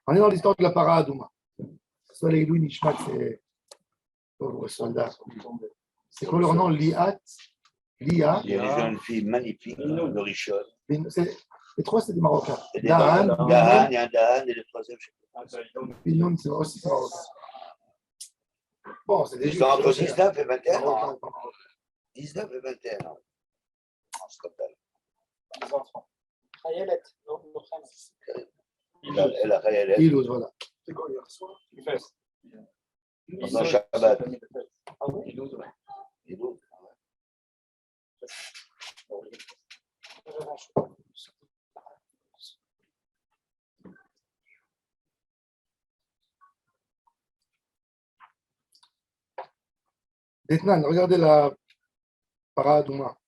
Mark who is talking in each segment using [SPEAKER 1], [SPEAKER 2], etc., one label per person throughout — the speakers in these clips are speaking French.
[SPEAKER 1] On est dans l'histoire de la Paradouma. Soit les Louis Nishmat, c'est pauvres soldats. C'est quoi leur nom? Liat, Lia.
[SPEAKER 2] Il y a une jeune fille magnifique, de Richon.
[SPEAKER 1] Les trois, c'est des Marocains.
[SPEAKER 2] Dahan, il y a un Dahan et le troisième, je sais pas.
[SPEAKER 1] Binoun, c'est aussi Marocain. Bon, c'est des
[SPEAKER 2] Ils sont entre 19 et 21 ans. 19 et 21 ans. C'est comme ça.
[SPEAKER 3] Les enfants. Khayalet.
[SPEAKER 2] Elle a Khayalet.
[SPEAKER 1] Ilouz, voilà.
[SPEAKER 3] C'est quoi hier soir? Il fait.
[SPEAKER 2] Pendant Shabbat.
[SPEAKER 3] Ah oui, il ose, ouais.
[SPEAKER 2] Ilouz.
[SPEAKER 1] Maintenant, regardez la Paradouma.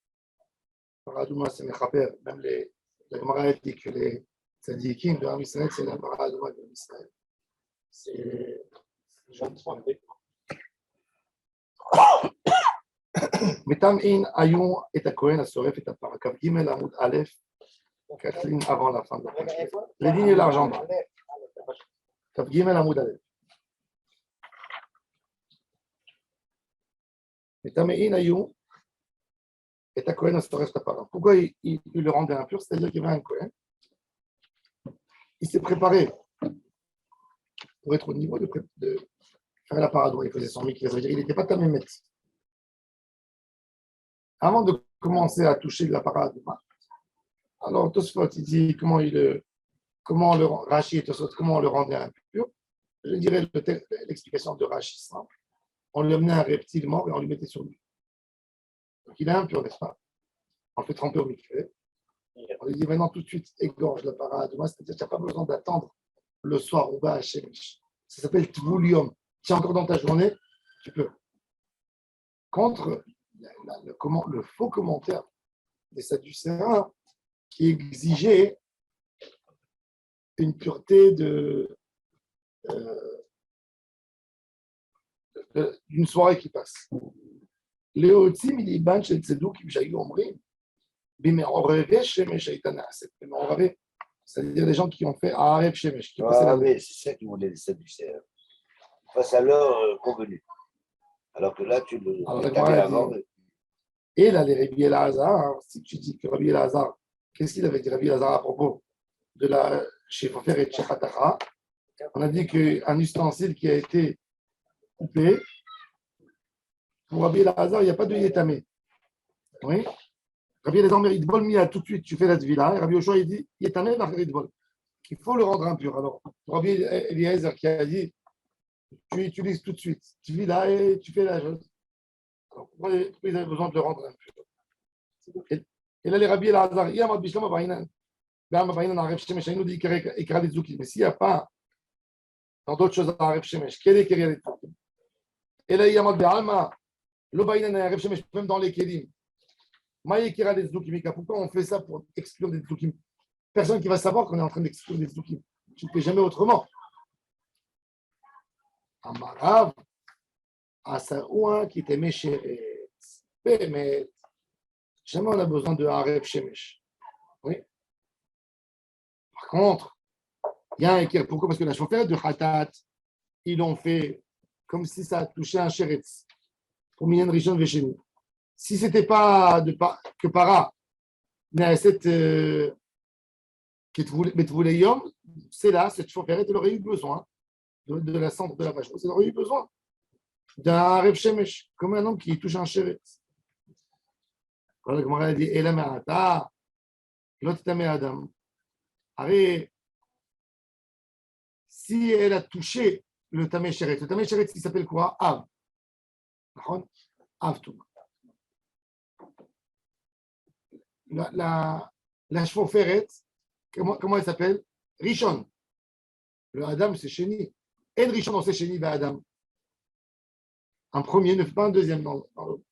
[SPEAKER 1] Paradouma, c'est Mechaper. Même la Gemara dit que les tzadikim de Am Israël, c'est la Paradouma de Israël. C'est 23 Metam in ayun et à Kohen, à Soref et à Parakav Gimel Amoud Aleph, 4 lignes avant la fin de la page. Les lignes et l'argent. Kav Gimel Amoud Aleph. Metam in ayun et à Kohen, à Soref et à Parakav. Pourquoi il le rendait impur? C'est-à-dire qu'il y avait un Kohen. Il s'est préparé pour être au niveau de faire la paradoie. Il faisait son mikveh, ça veut dire qu'il n'était pas tamémet. Avant de commencer à toucher de la paradoie, alors Tosfot, il dit comment le Rashi et Tosfot, comment on le rendait impur. Je dirais l'explication de Rashi simple. On lui amenait un reptile mort et on lui mettait sur lui. Donc il est impur, n'est-ce pas? On le fait tremper au mikveh. On lui dit maintenant tout de suite égorge la paradoie, c'est-à-dire qu'il n'y a pas besoin d'attendre le soir, on va à Shemesh. Ça s'appelle Tvoulium. Si encore dans ta journée, tu peux. Contre le faux commentaire des Sadducéens qui exigeait une pureté d'une soirée qui passe. Léotim, il dit ban chez Tzedou qui j'ai eu omri, mais on rêvait Shemesh Aitana. C'est-à-dire les gens qui ont fait Aref Shemesh.
[SPEAKER 2] Ah oui, c'est ça qu'ils voulaient les Sadducéens. Face à leur convenu. Alors que là, tu le avais avant.
[SPEAKER 1] Et là, les Rabbi Elazar, si tu dis que Rabbi Elazar, qu'est-ce qu'il avait dit Rabbi Elazar à propos de la Shefofer et Shechatacha? On a dit qu'un ustensile qui a été coupé, pour Rabbi Elazar, il n'y a pas de Yetamé. Oui. Rabbi Elazar, il bol mia tout de suite, tu fais la tvila. Et Rabbi Yoshua, il dit Yetamé, il bol. Il faut le rendre impur. Alors, Rabbi Eliezer qui a dit tu utilises tout de suite tvila et tu fais la chose. Alors, pourquoi ils avaient besoin de le rendre impur? Et là, les Rabbi Elazar, il y a un bishlam abaïnan. Mais s'il n'y a pas dans d'autres choses à Aref Shemesh, quel est Kéria des Tzukim? Et là, il y a Alma, l'Obaïnan à Aref Shemesh, même dans les Kélim. Maïe Kéria des Tzukim. Pourquoi on fait ça pour exclure des Tzukim? Personne qui va savoir qu'on est en train d'exclure des Tzukim. Tu ne fais jamais autrement. Amarav, Asaouin qui était méchéré. Mais jamais on a besoin de Aref Shemesh. Oui. Par contre, il y a un équilibre. Pourquoi? Parce que la chauffeur de Khatat, ils l'ont fait comme si ça touchait un chéretz. Pour Minyan Rishon Vesheni. Si ce n'était pas que para, mais cette Betvuleyom, c'est là, cette chauffeur, elle aurait eu besoin de la cendre de la vache. Elle aurait eu besoin d'un Reb Shemesh, comme un homme qui touche un chéretz. Quand la Gemara dit Elam Ata, l'autre tamé Adam. Arrête. Si elle a touché le tamé chéretz, il s'appelle quoi? Av. Av tout. La chevaux-ferret, comment elle s'appelle? Rishon. Le Adam, c'est Chéni. Et le Rishon, c'est Chéni, va Adam. Un premier ne fait pas un deuxième dans l'autre.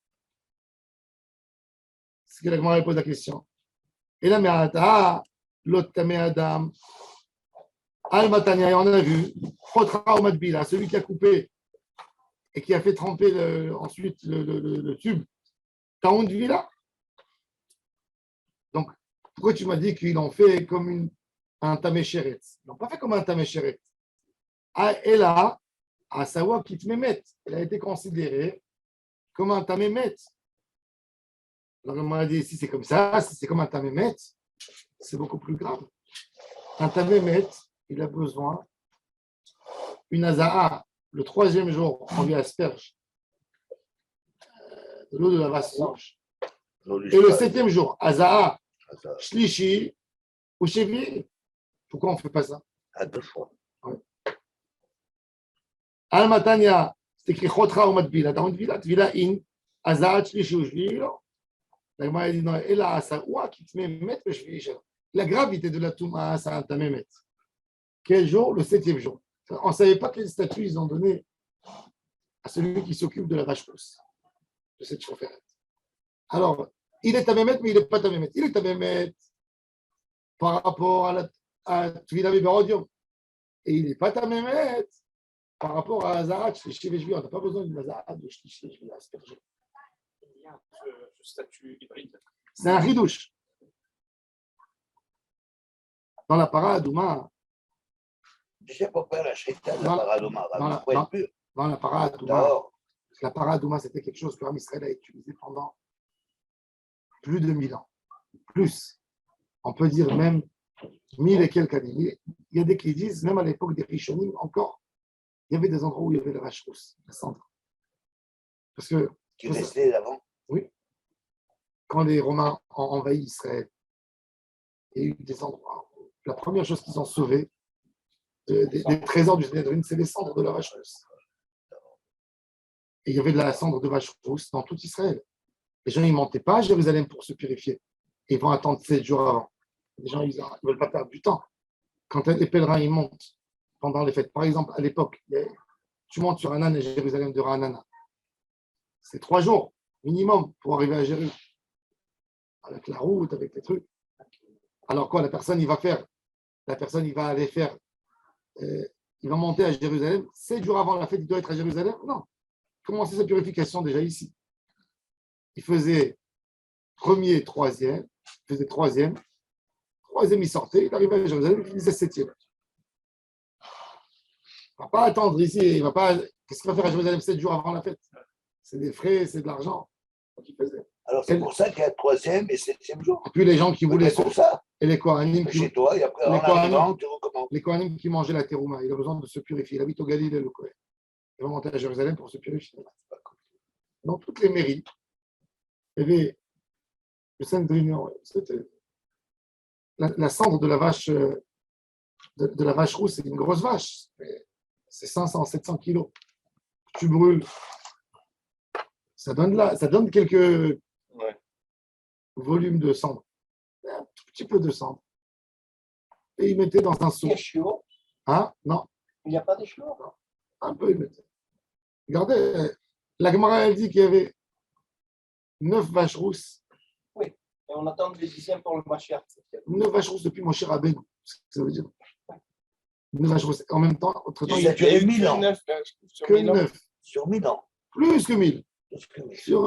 [SPEAKER 1] C'est que la Gemara pose la question. Et là, mais l'autre tamé Adam. Al-Matania, on a vu, celui qui a coupé et qui a fait tremper ensuite le tube, Taoun de Villa. Donc, pourquoi tu m'as dit qu'ils l'ont fait comme un taméchéret. Ils n'ont pas fait comme un taméchéret. Elle a, à savoir qu'il te mémet. Elle a été considérée comme un tamémet. Alors, on m'a dit, si c'est comme ça, si c'est comme un tamémet, c'est beaucoup plus grave. Un tamémet, il a besoin une azaa. Le 3e jour, on lui asperge de l'eau de la vase rouge. Et le 7e jour, azaa, shlishi ou chevi. Pourquoi on ne fait pas ça?
[SPEAKER 2] À 2 fois.
[SPEAKER 1] Al-Matania, c'est écrit Chotra ou Matbila. Dans une villa, Tvila in, Azat, Shlishi ou Shvili. La Gemara dit non, et là, ça, ouah, qui te met mettre le Shvili. La gravité de la Touma, ça a un mettre. Quel jour? Le 7e jour. On ne savait pas quel statut ils ont donné à celui qui s'occupe de la vache rousse, de cette chaufferette. Alors, il est Tamémet, mais il n'est pas Tamémet. Il est Tamémet par rapport à Tvila Biberodium. Et il n'est pas Tamémet par rapport à Azarat, on n'a pas besoin d'une Azarat de Shlishi, asperger.
[SPEAKER 3] Il y a ce statut hybride.
[SPEAKER 1] C'est un ridouche. Dans la paradouma,
[SPEAKER 2] Déjà, pour faire la shrita de la paradouma,
[SPEAKER 1] dans la paradouma, c'était quelque chose que l'homme Israël a utilisé pendant plus de 1000 ans. Plus. On peut dire même 1000 et quelques années. Il y a des qui disent, même à l'époque des Rishonim, encore, il y avait des endroits où il y avait la vache rousse, la cendre. Parce que.
[SPEAKER 2] Qui restait avant?
[SPEAKER 1] Oui. Quand les Romains ont envahi Israël, il y a eu des endroits. La première chose qu'ils ont sauvé des trésors du Sanhédrin, c'est les cendres de la vache rousse. Et il y avait de la cendre de vache rousse dans tout Israël. Les gens, ils ne montaient pas à Jérusalem pour se purifier. Ils vont attendre 7 jours avant. Les gens, ils ne veulent pas perdre du temps. Quand les pèlerins, ils montent pendant les fêtes, par exemple, à l'époque, tu montes sur un âne à Jérusalem de Ra'anana. C'est 3 jours minimum pour arriver à Jérusalem. Avec la route, avec les trucs. Alors quoi, la personne, il va aller faire, il va monter à Jérusalem, 7 jours avant la fête, il doit être à Jérusalem? Non. Commencer sa purification déjà ici. Il faisait premier, troisième, troisième, il sortait, il arrivait à Jérusalem, il finissait 7e. Il ne va pas attendre ici, il va pas. Qu'est-ce qu'il va faire à Jérusalem 7 jours avant la fête? C'est des frais, c'est de l'argent.
[SPEAKER 2] Alors c'est pour ça qu'il y a 3e et 7e jour.
[SPEAKER 1] Et puis les gens qui voulaient
[SPEAKER 2] pour ça.
[SPEAKER 1] Et les Kohanim qui.
[SPEAKER 2] Chez toi, et après, en arrivant, tu recommences.
[SPEAKER 1] Les Kohanim qui mangeaient la terouma, il a besoin de se purifier. Il habite au Galilée, le Kohen. Il va monter à Jérusalem pour se purifier. Dans toutes les mairies, il y avait le Sanhédrin, c'était la cendre de la vache, de la vache rousse, c'est une grosse vache. C'est 500, 700 kilos. Tu brûles. Ça donne quelques volumes de cendre. Un tout petit peu de cendre. Et ils mettaient dans un seau.
[SPEAKER 3] Il y a chiots.
[SPEAKER 1] Hein? Non.
[SPEAKER 3] Il n'y a pas de chiots.
[SPEAKER 1] Un peu, ils mettaient. Regardez, la Gemara, elle dit qu'il y avait 9 vaches rousses.
[SPEAKER 3] Oui, et on attend les 10e pour le Mashiach.
[SPEAKER 1] 9 vaches rousses depuis Moshe Rabbeinu. C'est ce que ça veut dire. 9 vaches rousses. En même temps, entre-temps,
[SPEAKER 2] Il y a duré 1000 ans.
[SPEAKER 1] Que 9.
[SPEAKER 2] Sur 1000 ans.
[SPEAKER 1] Plus que 1000. Sur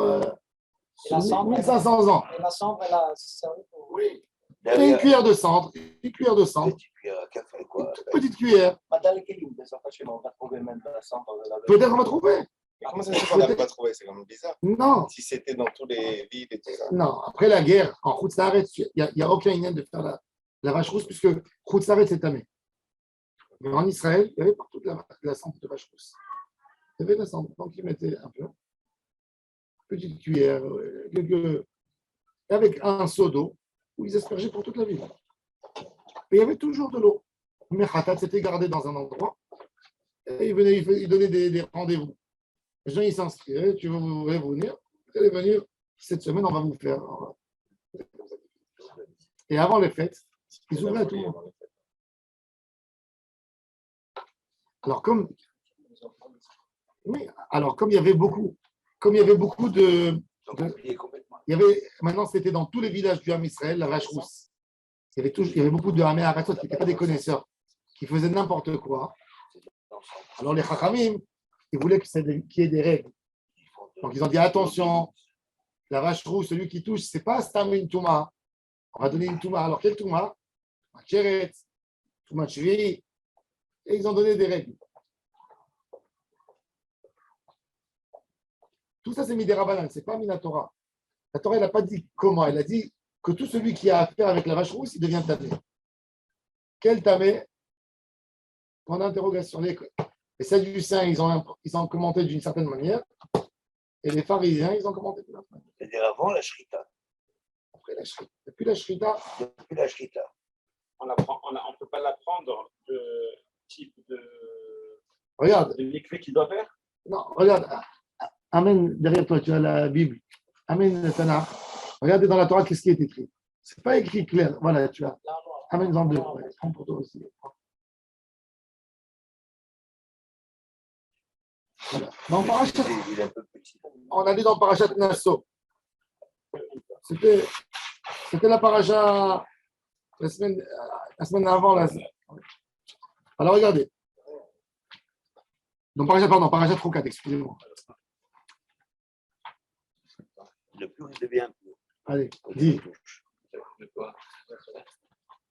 [SPEAKER 1] 1500 ans.
[SPEAKER 3] Et la cendre, elle a servi pour.
[SPEAKER 1] Oui. Et une cuillère de cendre. Une cuillère de cendre.
[SPEAKER 2] Petite cuillère à café, quoi.
[SPEAKER 1] Une toute petite cuillère.
[SPEAKER 3] Dans les Kélim, des attachements, on va trouver même de la cendre.
[SPEAKER 1] Peut-être on va trouver.
[SPEAKER 4] Comment ça se fait qu'on n'a pas trouvé? C'est quand même bizarre.
[SPEAKER 1] Non.
[SPEAKER 4] Si c'était dans tous les villes et tout ça.
[SPEAKER 1] Non. Après la guerre, en Khoutsaret, il n'y a aucun lien de faire la vache rousse, puisque Khoutsaret, c'est tamé. Mais en Israël, il y avait partout de la cendre de vache rousse. Il y avait de la cendre. Donc, ils mettaient un peu. Petite cuillère, avec un seau d'eau, où ils aspergeaient pour toute la ville. Et il y avait toujours de l'eau. Mais Khatat s'était gardé dans un endroit, et il donnait des rendez-vous. Les gens, ils s'inscrivaient, tu voulez venir, vous allez venir, cette semaine, on va vous faire. Et avant les fêtes, ils ouvraient à tout le monde. Alors, comme il y avait beaucoup, de maintenant c'était dans tous les villages du Ham Israël, la vache rousse. Il y avait beaucoup de Hamé Aratot qui n'étaient pas des connaisseurs, qui faisaient n'importe quoi. Alors les Chachamim, ils voulaient qu'il y ait des règles. Donc ils ont dit attention, la vache rousse, celui qui touche, ce n'est pas Stam une Touma. On va donner une Touma. Alors quelle Touma? Un Keret, Tumat Shvi, et ils ont donné des règles. Tout ça, c'est Midérabanan, ce n'est pas Minatora. La Torah, elle n'a pas dit comment, elle a dit que tout celui qui a affaire avec la vache rousse, il devient tamé. Quel tamé? Point d'interrogation. Les Sadducéens, ils ont commenté d'une certaine manière, et les pharisiens, ils ont commenté d'une autre manière.
[SPEAKER 2] C'est-à-dire avant la shrita.
[SPEAKER 1] Après la shrita. Depuis la shrita.
[SPEAKER 2] Depuis la shrita.
[SPEAKER 5] On ne peut pas l'apprendre de type de
[SPEAKER 1] Regarde.
[SPEAKER 5] l'écrit qu'il doit faire.
[SPEAKER 1] Non, regarde. Amen, derrière toi, tu as la Bible. Amen, le Tanakh. Regardez dans la Torah, qu'est-ce qui est écrit. Ce n'est pas écrit clair. Voilà, tu as. Amen, en deux. Ouais, prends pour toi aussi. Voilà. Dans Parashat,
[SPEAKER 2] Il est un peu petit.
[SPEAKER 1] on a dit dans Parashat Nassau. C'était la paracha la semaine avant. Alors regardez. Donc Parashat Trokat, excusez-moi.
[SPEAKER 2] Le plus il devient pur.
[SPEAKER 1] Allez, dis.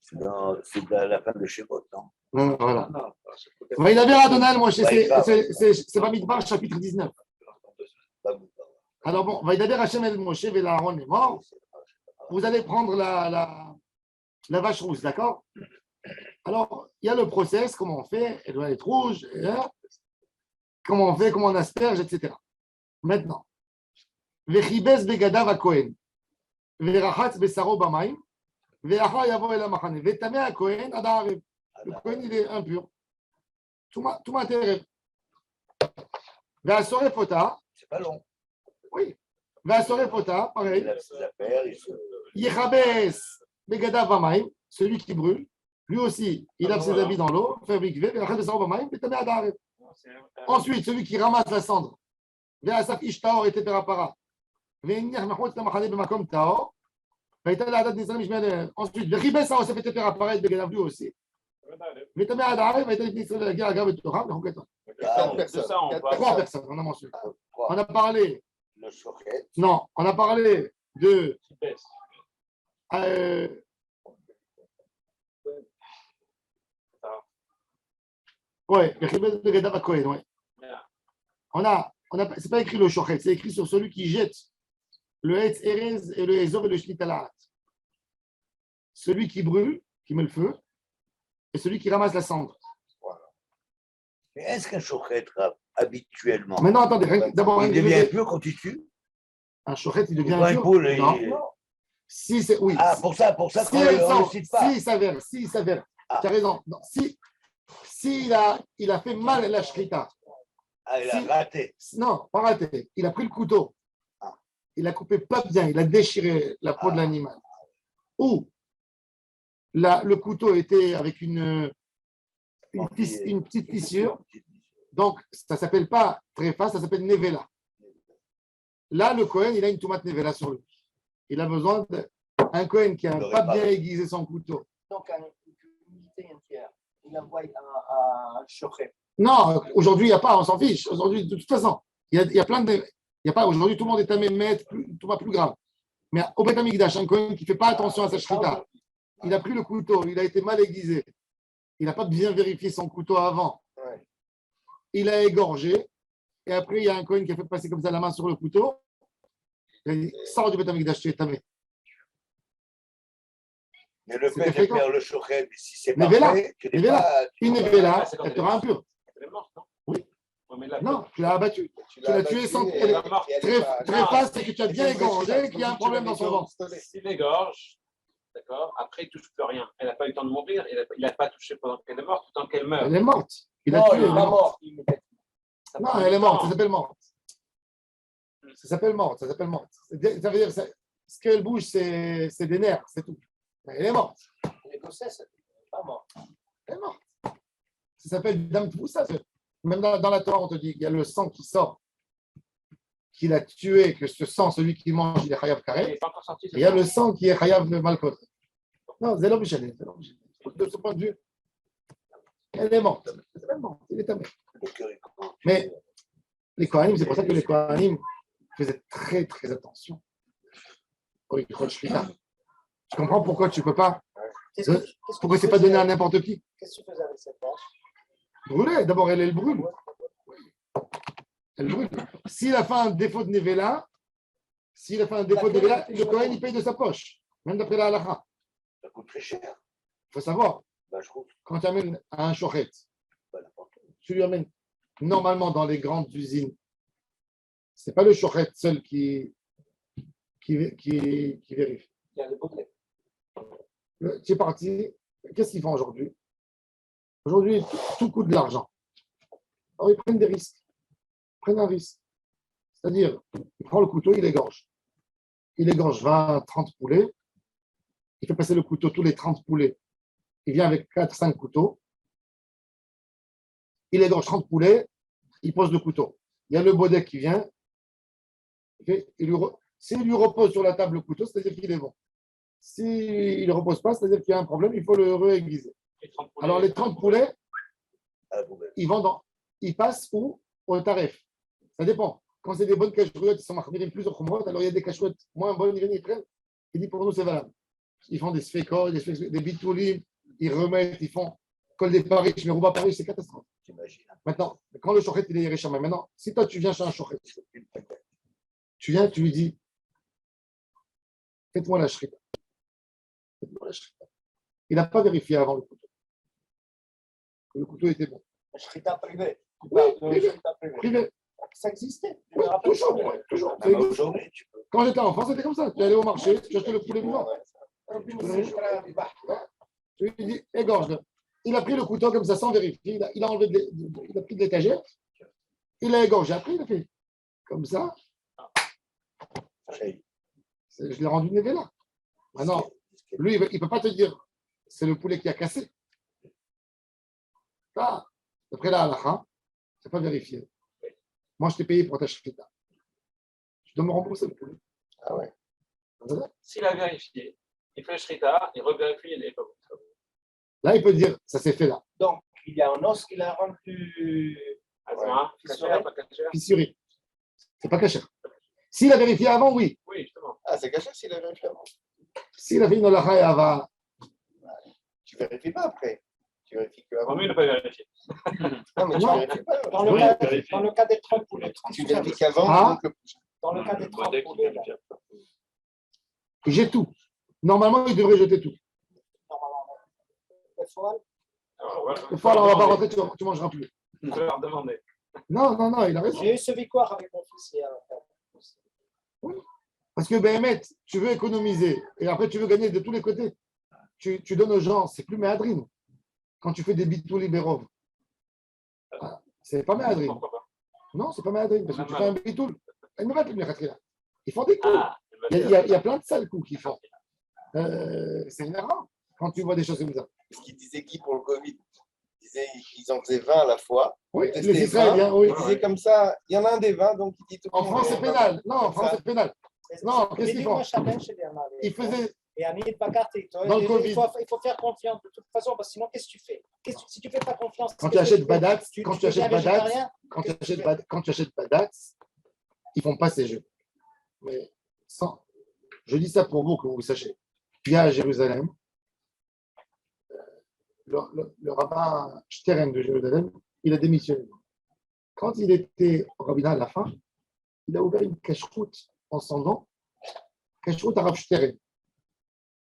[SPEAKER 2] C'est dans la fin de Shemot, non?
[SPEAKER 1] Voilà. Il avait Adonai Moshe, c'est Bamidbar, chapitre 19. Alors bon, Vaïdaber Hachem El Moshe, Vela Aaron est mort. Vous allez prendre la vache rousse, d'accord? Alors, il y a le process, comment on fait, elle doit être rouge, comment on fait, comment on asperge, etc. Maintenant, Vechibes Begadav HaKohen, Verachatz Besaro Bamaim, Veacha Yavo El HaMachane, Vetame HaKohen Ad Haarev. Le Kohen, il est impur. Tout m'intéresse. Veasore Fota.
[SPEAKER 2] C'est pas long.
[SPEAKER 1] Oui. Veasore Fota, pareil.
[SPEAKER 2] Il a ses affaires,
[SPEAKER 1] Yechabes Begadav Bamaim, celui qui brûle. Lui aussi, il lave ses habits dans l'eau. Ensuite, celui qui ramasse la cendre. Veasaf Ishtaor et Teperapara. Ensuite, Vechibes Saosef et Teperapara et Begadav lui aussi. Mais tu as la guerre à Torah. Trois personnes, on a mentionné. On a parlé.
[SPEAKER 2] Le shochet.
[SPEAKER 1] Non, on a parlé de. Ouais, c'est pas écrit le shochet, c'est écrit sur celui qui jette le Hetz Erez et le Ezor et le Shlitalat. Celui qui brûle, qui met le feu. Et celui qui ramasse la cendre.
[SPEAKER 2] Voilà. Mais est-ce qu'un shochet habituellement,
[SPEAKER 1] maintenant, attendez, d'abord,
[SPEAKER 2] il devient pur quand tu tues?
[SPEAKER 1] Un shochet, il devient
[SPEAKER 2] pur.
[SPEAKER 1] Non. Si c'est, oui.
[SPEAKER 2] Ah, pour ça,
[SPEAKER 1] si on ne cite pas. S'il s'avère, tu as raison. Non, il a fait mal à la shrita.
[SPEAKER 2] Ah, il a raté.
[SPEAKER 1] Non, pas raté. Il a pris le couteau. Il a coupé pas bien, il a déchiré la peau de l'animal. Ou le couteau était avec une petite fissure. Donc, ça ne s'appelle pas tréfa, ça s'appelle nevela. Là, le Kohen, il a une tomate nevela sur lui. Il a besoin d'un Kohen qui n'a pas bien aiguisé son couteau.
[SPEAKER 3] Donc, une unité entière, il envoie un shochet.
[SPEAKER 1] Non, aujourd'hui, il n'y a pas, on s'en fiche. Aujourd'hui, de toute façon, il y a plein de. Il y a pas, aujourd'hui, tout le monde est à mettre, tout va plus grave. Mais au Beth Amikdash, un Kohen qui ne fait pas attention à sa shrita, il a pris le couteau, il a été mal aiguisé. Il n'a pas bien vérifié son couteau avant.
[SPEAKER 4] Ouais.
[SPEAKER 1] Il a égorgé. Et après, il y a un Kohen qui a fait passer comme ça la main sur le couteau. Il a dit, sors du Beth Amikdash, tu es tamé.
[SPEAKER 2] Mais le
[SPEAKER 1] C'était
[SPEAKER 2] fait de
[SPEAKER 1] fréquent.
[SPEAKER 2] faire le shochet, si c'est
[SPEAKER 1] Nevela.
[SPEAKER 2] parfait, tu n'es
[SPEAKER 1] Nevela.
[SPEAKER 2] pas...
[SPEAKER 1] Une nevela, elle te rend impur.
[SPEAKER 5] Elle est morte, non?
[SPEAKER 1] Oui.
[SPEAKER 5] Ouais, mais là,
[SPEAKER 1] Non, tu l'as abattu. Tu l'as tué sans.
[SPEAKER 4] abattu et
[SPEAKER 5] elle est morte.
[SPEAKER 1] Très fast, c'est que tu as bien égorgé, qu'il y a un problème dans son ventre.
[SPEAKER 5] S'il égorge, d'accord, après, il ne touche plus rien. Elle n'a pas eu le temps de mourir, il n'a pas touché pendant qu'elle est morte, tout le temps qu'elle meurt.
[SPEAKER 1] Elle est morte. Il a
[SPEAKER 3] Non,
[SPEAKER 1] tué,
[SPEAKER 3] il n'est
[SPEAKER 1] elle est
[SPEAKER 3] pas
[SPEAKER 1] morte.
[SPEAKER 3] mort.
[SPEAKER 1] Non, elle est morte, ça s'appelle morte. Ça s'appelle morte. Ça veut dire, ce qu'elle bouge, c'est des nerfs, c'est tout. Elle est morte.
[SPEAKER 3] Les grossesses, elle n'est pas mort.
[SPEAKER 1] Elle est morte. Ça s'appelle Dam Tfoussa. Même dans la Torah, on te dit qu'il y a le sang qui sort, qu'il a tué, que ce sang, celui qui mange, il est Chayav
[SPEAKER 5] Elle
[SPEAKER 1] Karet.
[SPEAKER 5] n'est pas encore sortie.
[SPEAKER 1] Et il y a le sang qui est Chayav Malkot. Non, Zélo Michel. De ce point de vue, elle est morte. Elle est morte. Il est tamé. Mais les Kohanim, c'est pour ça que les Kohanim faisaient très, très attention. Tu comprends pourquoi tu ne peux pas Pourquoi c'est pas donné à n'importe qui?
[SPEAKER 3] Qu'est-ce que tu faisais avec cette vache?
[SPEAKER 1] Brûler. D'abord, elle brûle. Elle brûle. S'il a fait un défaut de Nevela, le Kohen, il paye de sa poche. Même d'après la halakha.
[SPEAKER 2] Ça coûte très cher.
[SPEAKER 1] Il faut savoir,
[SPEAKER 2] Bah, je trouve.
[SPEAKER 1] quand tu amènes un shochet,
[SPEAKER 2] Pas n'importe où.
[SPEAKER 1] tu lui amènes normalement dans les grandes usines. Ce n'est pas le shochet seul qui vérifie.
[SPEAKER 3] Il y a le bouquet.
[SPEAKER 1] C'est parti. Qu'est-ce qu'ils font aujourd'hui? Aujourd'hui, tout coûte de l'argent. Alors, ils prennent des risques. Ils prennent un risque. C'est-à-dire, il prend le couteau, il égorge. Il égorge 20, 30 poulets. Il fait passer le couteau tous les 30 poulets. Il vient avec 4, 5 couteaux. Il égorge 30 poulets. Il pose le couteau. Il y a le baudet qui vient. S'il lui repose sur la table le couteau, c'est-à-dire qu'il est bon. S'il ne repose pas, c'est-à-dire qu'il y a un problème, il faut le réaiguiser. Alors, les 30 poulets, ils passent où? Au tarif. Ça dépend. Quand c'est des bonnes cacherouettes, ils sont marqués plusieurs khumrot, alors il y a des cacherouettes moins bonnes, ils viennent, ils prennent. Ils disent pour nous, c'est valable. Ils font des sfekos, des bitoulim, ils remettent, ils font col des Paris, mais Rouba Paris, c'est catastrophe. Maintenant, quand le shochet, il est richam, maintenant, si toi, tu viens chez un shochet, tu viens, tu lui dis, faites-moi la shrita. Il n'a pas vérifié avant le couteau. Le couteau était bon.
[SPEAKER 3] Shrita privé.
[SPEAKER 1] Oui, privé.
[SPEAKER 3] Ça existait.
[SPEAKER 1] Oui, toujours. Quand j'étais enfant, c'était comme ça. Tu allais au marché, tu achetais le poulet vivant. Tu lui dis, égorge-le. Il a pris le couteau comme ça sans vérifier. Il a enlevé il a pris de l'étagère. Il a égorgé. Après, il a fait comme ça. Je l'ai rendu névé là. Maintenant, lui, il ne peut pas te dire c'est le poulet qui a cassé. Ça, d'après la halakha, ce n'est pas vérifié. Moi, je t'ai payé pour ta shrita. Tu dois me rembourser le poulet.
[SPEAKER 2] Ah ouais.
[SPEAKER 5] S'il a vérifié, il fait le shrita, il revérifie, il n'est pas bon.
[SPEAKER 1] Là, il peut dire ça s'est fait là.
[SPEAKER 3] Donc, il y a un os qui l'a rendu.
[SPEAKER 5] Azma, cachère, pas cachère.
[SPEAKER 1] Fissuré. C'est pas caché. S'il a vérifié avant, oui.
[SPEAKER 5] Oui, justement.
[SPEAKER 4] Ah, c'est caché s'il a vérifié avant.
[SPEAKER 1] S'il a fait une halakha et ava,
[SPEAKER 4] Tu vérifies pas après. Tu vérifies que avant.
[SPEAKER 5] Vaut mieux ne pas vérifier.
[SPEAKER 4] Non, mais tu
[SPEAKER 1] Non.
[SPEAKER 4] vérifies pas.
[SPEAKER 3] Dans le,
[SPEAKER 1] Oui,
[SPEAKER 3] cas,
[SPEAKER 5] vérifie.
[SPEAKER 3] dans le cas des 30 poulets.
[SPEAKER 4] Tu vérifies qu'avant,
[SPEAKER 1] Ah.
[SPEAKER 4] donc le prochain.
[SPEAKER 3] Dans le cas des 30 poulets, là,
[SPEAKER 1] j'ai tout. Normalement, il devrait jeter tout.
[SPEAKER 3] normalement, le foie,
[SPEAKER 1] Une fois, alors, on va pas rentrer, tu ne mangeras plus.
[SPEAKER 5] Je vais leur demander.
[SPEAKER 1] Non, il a raison.
[SPEAKER 3] j'ai eu ce victoire avec mon fils hier.
[SPEAKER 1] Parce que Béhémet, tu veux économiser et après tu veux gagner de tous les côtés. Tu donnes aux gens, c'est plus méadrine. Quand tu fais des bitous libéraux, c'est pas méadrine.
[SPEAKER 5] Pourquoi pas?
[SPEAKER 1] Non, c'est pas méadrine parce que tu fais un bitoul. Ils font des coups.
[SPEAKER 5] Ah,
[SPEAKER 1] Il y a plein de sales coups qu'ils font. C'est énervant quand tu vois des choses comme ça.
[SPEAKER 4] Parce qu'il disait qui pour le Covid? Il disait qu'ils en faisaient 20 à la fois.
[SPEAKER 1] Oui,
[SPEAKER 4] Tester
[SPEAKER 1] les Israéliens, oui.
[SPEAKER 4] Il disait comme ça, il y en a un des 20, donc il dit tout le
[SPEAKER 1] En
[SPEAKER 4] monde,
[SPEAKER 1] France, c'est pénal. Non, en France, c'est pénal. Non, qu'est-ce qu'ils font? Ils faisaient
[SPEAKER 3] Et Annie Bakarté,
[SPEAKER 1] Dans le Covid.
[SPEAKER 3] il faut faire confiance de toute façon, parce que sinon, qu'est-ce que tu fais? Si tu ne fais pas confiance,
[SPEAKER 1] quand tu achètes Badat,
[SPEAKER 3] tu
[SPEAKER 1] quand tu achètes Badat, ils font pas ces jeux. Mais je dis ça pour vous, que vous sachiez. Il y a à Jérusalem, le rabbin Stern de Jérusalem, il a démissionné. Quand il était au rabbinat à la fin, il a ouvert une cache-route en son nom, cache-route à Rav Stern.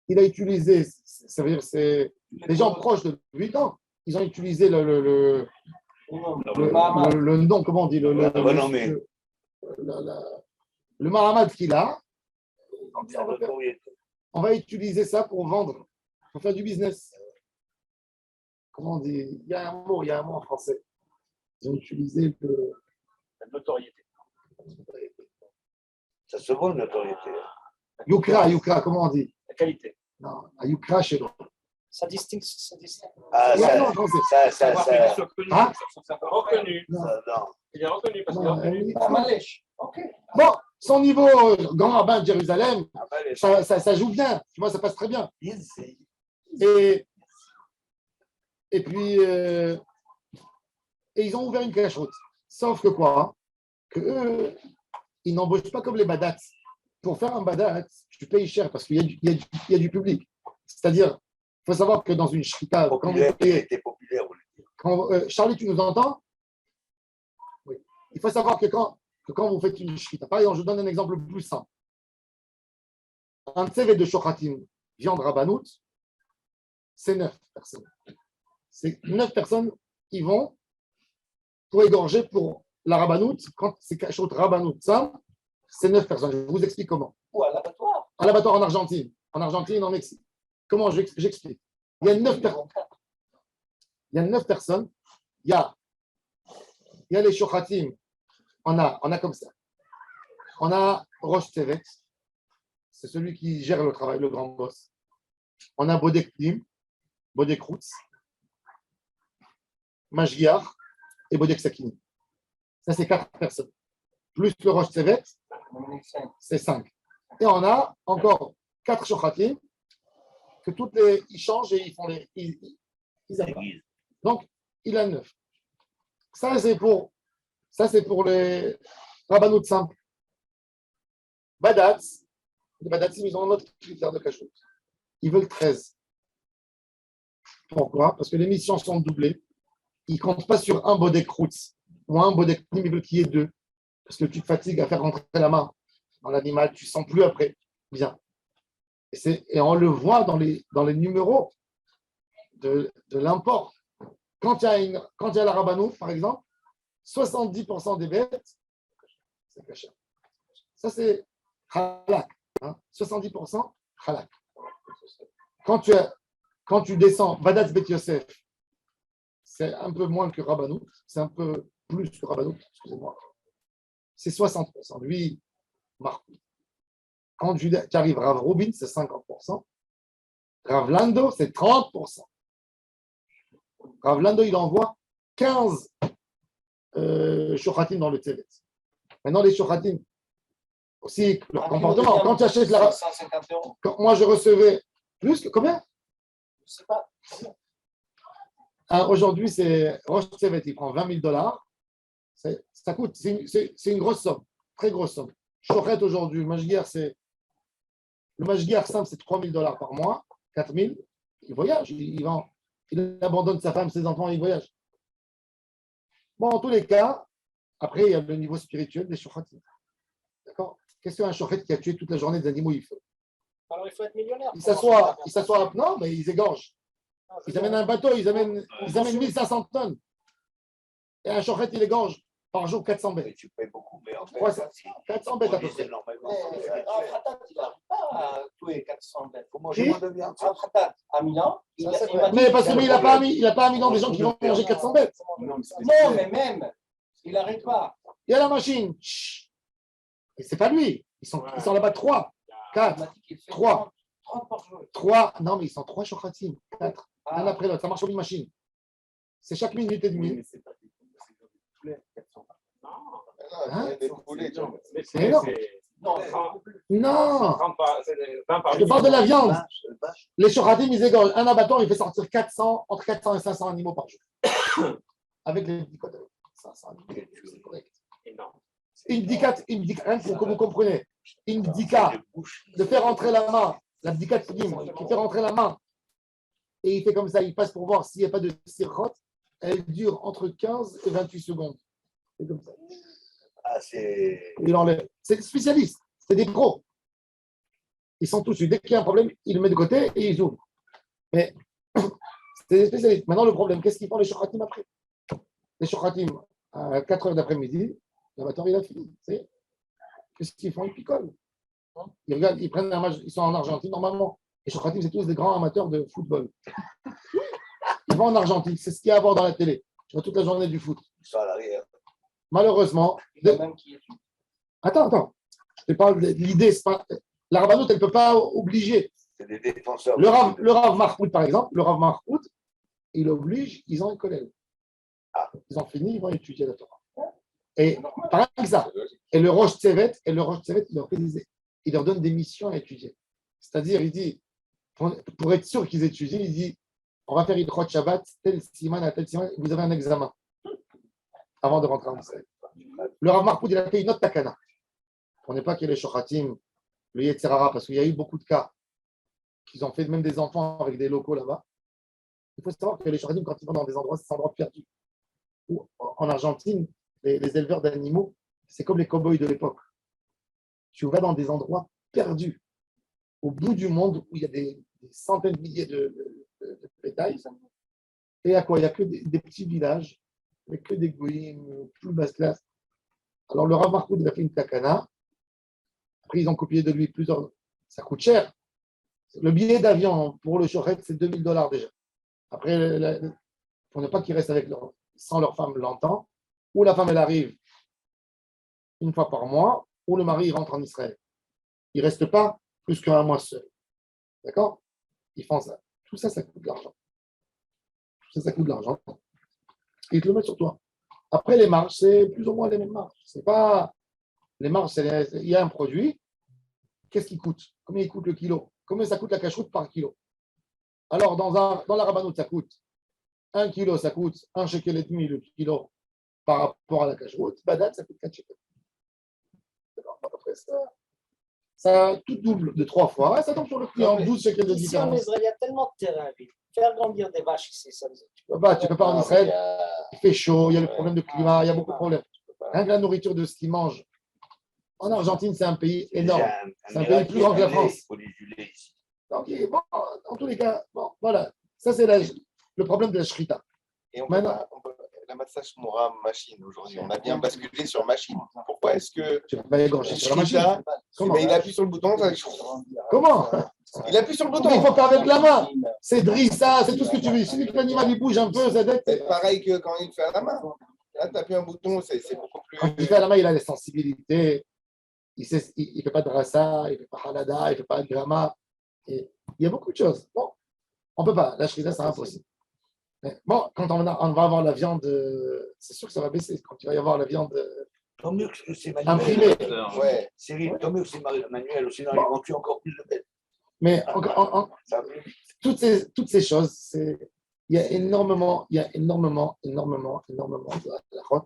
[SPEAKER 1] Il a utilisé, ça veut dire c'est les gens proches de 8 ans, ils ont utilisé le nom, comment on dit, le Mahamad qu'il a. On va utiliser ça pour vendre, pour faire du business. Comment on dit? Il y a un mot en français. Ils ont utilisé
[SPEAKER 5] la notoriété.
[SPEAKER 2] Ça se voit, une notoriété.
[SPEAKER 1] Yukra, comment on dit?
[SPEAKER 5] La qualité.
[SPEAKER 1] Non, à Yukra chez nous.
[SPEAKER 3] Ça distingue.
[SPEAKER 2] Ah,
[SPEAKER 1] Non,
[SPEAKER 2] ça,
[SPEAKER 1] en français.
[SPEAKER 2] ça,
[SPEAKER 5] Reconnu.
[SPEAKER 1] Hein?
[SPEAKER 5] Reconnu.
[SPEAKER 1] Non.
[SPEAKER 2] non.
[SPEAKER 5] Il est reconnu parce qu'il est
[SPEAKER 1] Non,
[SPEAKER 5] reconnu.
[SPEAKER 3] Pas malèche. Ok.
[SPEAKER 1] Bon, son niveau grand rabbin de Jérusalem,
[SPEAKER 2] Ah, bah, les
[SPEAKER 1] ça joue bien. Tu vois, ça passe très bien. Et puis, ils ont ouvert une cache-route. Sauf que quoi? Que eux, ils n'embauchent pas comme les badats. Pour faire un badat, tu payes cher parce qu'il y a du public. C'est-à-dire, faut savoir que dans une shrita, quand vous
[SPEAKER 2] Populaire, il
[SPEAKER 1] voyez,
[SPEAKER 2] était populaire, vous voulez dire.
[SPEAKER 1] Charlie, tu nous entends? Oui. Il faut savoir que quand vous faites une shrita, par exemple, je vous donne un exemple plus simple. Un tsevet de shochatim, viande rabbanout, c'est 9 personnes. C'est 9 personnes qui vont pour égorger pour la rabbanout. Quand c'est cachot rabbanout, ça, c'est 9 personnes. Je vous explique comment.
[SPEAKER 3] Ou à l'abattoir.
[SPEAKER 1] À l'abattoir en Argentine, en Mexique. Comment j'explique? Il y a 9 personnes. Il y a 9 personnes. Il y a les shochatim. On a comme ça. On a Rosh Tevet. C'est celui qui gère le travail, le grand boss. On a Bodek Pnim, Bodek Routz, Mashgiach et Bodek Sakini. Ça, c'est 4 personnes. Plus le Rosh Tevet, c'est 5. Et on a encore 4 shochatim que toutes les. Ils changent et ils font les. Ils appellent. Donc, il a 9. Ça, c'est pour les rabbanout simples. Badatz, les Badatzim, ils ont un autre critère de cachot. Ils veulent 13. Pourquoi? Parce que les missions sont doublées. Ils ne comptent pas sur un bodek routz ou un bodek pnim, ils veulent qu'il y ait 2. Parce que tu te fatigues à faire rentrer la main dans l'animal, tu ne sens plus après. Bien. Et on le voit dans les numéros de l'import. Quand il y a la rabbanout, par exemple, 70% des bêtes, c'est caché. Ça, c'est halak. 70% halak. Quand tu descends, Badatz Bet Yosef, c'est un peu moins que Rabbanout, c'est un peu plus que Rabbanout, excusez-moi. C'est 60%. Lui, Marcout. Quand tu arrives Rav Rubin, c'est 50%. Rav Lando, c'est 30%. Rav Lando, il envoie 15 shochatim dans le Tzevet. Maintenant, les shochatim, aussi leur comportement. Quand tu achètes la.
[SPEAKER 3] 150 €.
[SPEAKER 1] Quand moi, je recevais plus que combien?
[SPEAKER 3] Je ne sais pas.
[SPEAKER 1] Aujourd'hui, c'est Rosh Tzevet, il prend $20,000. Ça coûte, c'est une grosse somme, très grosse somme. Shochet aujourd'hui, le Mashgiach simple, c'est $3,000 par mois, 4,000. Il voyage, il abandonne sa femme, ses enfants, il voyage. Bon, en tous les cas, après, il y a le niveau spirituel des shochatim. D'accord? Qu'est-ce qu'un shochet qui a tué toute la journée des animaux, il fait?
[SPEAKER 3] Alors il faut être millionnaire.
[SPEAKER 1] Il s'assoit, non, mais ils égorgent. Ils amènent un bateau, ils amènent 1500 tonnes. Et un shochet, il égorge par jour 400
[SPEAKER 2] Mais
[SPEAKER 1] bêtes.
[SPEAKER 2] tu payes beaucoup, mais en fait,
[SPEAKER 1] 400 bêtes à peu
[SPEAKER 2] on disait
[SPEAKER 1] près.
[SPEAKER 2] normalement.
[SPEAKER 3] Khatat, il n'arrive pas à tuer 400 bêtes.
[SPEAKER 2] Il faut manger moins de viande.
[SPEAKER 3] Khatat, à Milan, il m'a
[SPEAKER 1] Mais
[SPEAKER 3] dit-
[SPEAKER 1] parce qu'il n'a pas mis dans des gens qui vont manger 400 bêtes.
[SPEAKER 3] Non, mais même, il n'arrête pas.
[SPEAKER 1] Il y a la machine. Chut. Et c'est pas lui. Ils sont là-bas 3,
[SPEAKER 3] Il m'a
[SPEAKER 1] 4,
[SPEAKER 3] dit qu'il fait
[SPEAKER 1] 3.
[SPEAKER 3] 30 par jour.
[SPEAKER 1] 3. Non, mais ils sont 3 shochatim. 4.
[SPEAKER 3] Ah.
[SPEAKER 1] Un après l'autre. Ça marche comme une machine. C'est chaque minute et demie. Hein?
[SPEAKER 4] Des poulets, tu vois.
[SPEAKER 1] C'est énorme.
[SPEAKER 3] Non,
[SPEAKER 1] Non.
[SPEAKER 5] 30 par
[SPEAKER 1] Je te parle de la viande.
[SPEAKER 2] Vache.
[SPEAKER 1] Les shochatim, ils égorgent. Un abattoir, il fait sortir entre 400 et 500 animaux par jour. Avec les dicotes. 500 animaux, c'est correct.
[SPEAKER 5] énorme.
[SPEAKER 1] Une bdika, hein, pour que vous compreniez. Une bdika, de faire rentrer la main, la bdika qui fait rentrer la main, et il fait comme ça, il passe pour voir s'il n'y a pas de sirchot, elle dure entre 15 et 28 secondes. C'est comme ça.
[SPEAKER 2] Ah, c'est.
[SPEAKER 1] Il enlève. C'est des spécialistes, c'est des pros. Ils sont tous dessus. Dès qu'il y a un problème, ils le mettent de côté et ils ouvrent. Mais c'est des spécialistes. Maintenant, le problème, qu'est-ce qu'ils font les shochatim après? Les shochatim, à 4 heures d'après-midi, l'abattoir, il a fini. Qu'est-ce qu'ils font? Ils picolent. Ils regardent, ils prennent un match, ils sont en Argentine normalement. Les shochatim, c'est tous des grands amateurs de football. Ils vont en Argentine, c'est ce qu'il y a à voir dans la télé. Tu vois toute la journée du foot.
[SPEAKER 2] Ils sont à l'arrière.
[SPEAKER 1] Malheureusement,
[SPEAKER 3] il y a même qui est
[SPEAKER 1] attends. Je te parle de l'idée, c'est pas. La rabbanout, elle ne peut pas obliger.
[SPEAKER 2] C'est des défenseurs.
[SPEAKER 1] Le Rav Marcout, par exemple, le Rav Marcout, il oblige, ils ont un collègue. Ils ont fini, ils vont étudier la Torah. Et par exemple, ça. Et le Rosh Tzevet, il leur donne des missions à étudier. C'est-à-dire, il dit, pour être sûr qu'ils étudient, il dit, on va faire Ilchot Shabbat, tel siman à tel siman, vous avez un examen avant de rentrer en Israël. Le Rav Marcout, il a fait une autre takana. On n'est pas qu'il y ait les shochatim, le Yetzirara, parce qu'il y a eu beaucoup de cas qu'ils ont fait même des enfants avec des locaux là-bas. Il faut savoir que les Shohadim, quand ils vont dans des endroits perdus, ou en Argentine, les éleveurs d'animaux, c'est comme les cow-boys de l'époque. Tu vas dans des endroits perdus, au bout du monde, où il y a des centaines de milliers de bétail. Et à quoi? Il n'y a que des petits villages, mais que des goïms, plus basse classe. Alors le Rav Mahmoud, il a fait une takana. Après, ils ont copié de lui plusieurs. Ça coûte cher. Le billet d'avion pour le shochet, c'est $2000 déjà. Après, pour ne pas qu'ils restent sans leur femme longtemps, ou la femme, elle arrive une fois par mois, ou le mari rentre en Israël. Il ne reste pas plus qu'un mois seul. D'accord? Ils font ça. Tout ça, ça coûte de l'argent. Tout ça, ça coûte de l'argent. Ils te le mettent sur toi. Après, les marges, c'est plus ou moins les mêmes marges. C'est pas. Les marges, il y a un produit. Qu'est-ce qu'il coûte? Combien il coûte le kilo? Combien ça coûte la cache-route par kilo? Alors, dans la rabanoute, ça coûte 1 kilo, ça coûte 1 shekel et demi le kilo par rapport à la cache-route. Badat, ça coûte 4 shekels. Après ça tout double de 3 fois. Ça tombe sur le client, 12 shekels de
[SPEAKER 3] Ici, en
[SPEAKER 1] différence.
[SPEAKER 3] Israël, il y a tellement de terrain vide. Faire grandir des vaches ici, ça me
[SPEAKER 1] Tu peux pas en Israël. Il fait chaud, il y a le problème de climat, il y a beaucoup de problèmes. Rien que la nourriture de ce qu'ils mangent. En Argentine, c'est un pays énorme. C'est un pays plus grand que la France.
[SPEAKER 2] Il faut les juler ici.
[SPEAKER 1] Donc, bon, en tous les cas, bon, voilà. Ça, c'est le problème de la shrita.
[SPEAKER 4] Et
[SPEAKER 1] Maintenant,
[SPEAKER 4] la massage Moura machine aujourd'hui, on a bien basculé sur machine. Pourquoi est-ce que
[SPEAKER 1] tu ne peux pas égorger sur la machine.
[SPEAKER 4] Shrita,
[SPEAKER 1] Comment?
[SPEAKER 4] mais il appuie sur le bouton, ça...
[SPEAKER 1] Comment?
[SPEAKER 4] Il appuie sur le bouton.
[SPEAKER 1] Il faut faire avec la main. C'est drissa, c'est tout ce que tu veux. Si l'animal il bouge un peu, ça doit être.
[SPEAKER 4] C'est pareil que quand il fait à la main. Là, tu appuies un bouton, c'est beaucoup plus.
[SPEAKER 1] Quand il fait à la main, il a les sensibilités. Il ne fait pas de rasa, il ne fait pas halada, il ne fait pas de grama. Et il y a beaucoup de choses. Bon, on ne peut pas. La shrita, c'est impossible. Mais bon, quand on va avoir la viande, c'est sûr que ça va baisser. Quand il va y avoir la viande
[SPEAKER 2] Tant mieux que c'est
[SPEAKER 1] imprimée.
[SPEAKER 2] manuel.
[SPEAKER 4] Ouais.
[SPEAKER 2] Cyril, tant mieux que c'est manuel, sinon ils vont tuer encore plus de bêtes.
[SPEAKER 1] Mais
[SPEAKER 2] Ça va plus vite.
[SPEAKER 1] toutes ces choses, il y a énormément de halachot